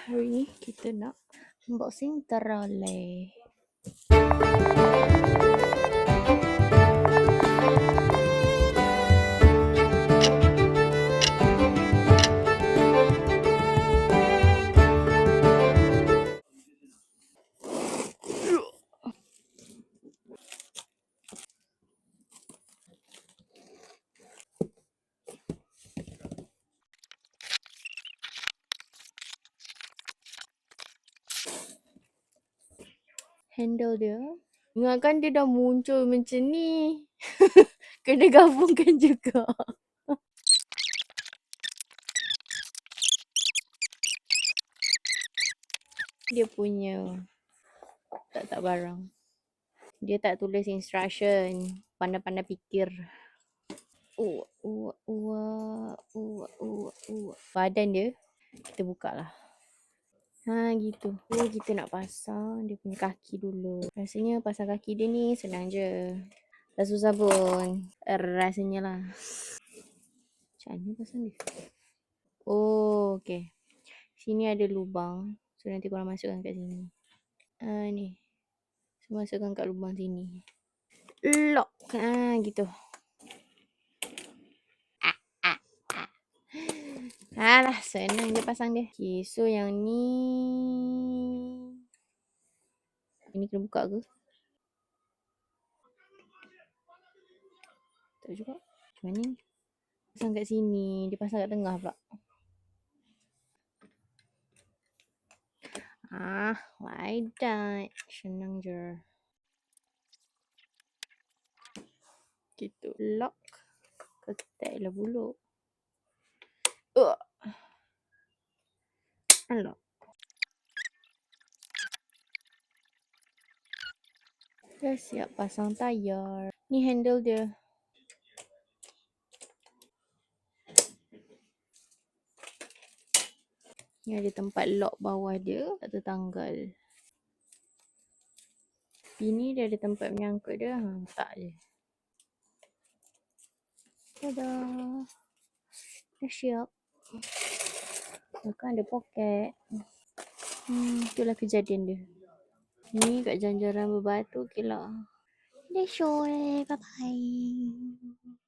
Hari ni kita nak unboxing teroleh. Handle dia. Ingatkan dia dah muncul macam ni. Kena gabungkan juga. Dia punya tak barang. Dia tak tulis instruction. Pandai-pandai fikir. Badan dia kita buka lah. Gitu. Kita nak pasang dia punya kaki dulu. Rasanya pasang kaki dia ni senang je. Tak susah pun. Rasanya lah. Macam mana pasang dia? Okay. Sini ada lubang. So nanti korang masukkan kat sini. Ni. So masukkan kat lubang sini. Lock. Gitu. Alah, senang je pasang dia. Okay, so yang ni. Ini kena buka ke? Tak juga. Macam mana ni? Pasang kat sini. Dia pasang kat tengah pula. Like that. Senang je. Gitu. Lock. Ketat lah pula. Unlock. Dah siap pasang tayar. Ni handle dia. Ni ada tempat lock bawah dia. Tak tertanggal. Ini dia ada tempat menyangkut dia. Letak je. Tada. Dah siap. Kan ada poket. Itulah kejadian dia. Ni kat janjaran berbatu. Okay lah. Dah show. Bye bye.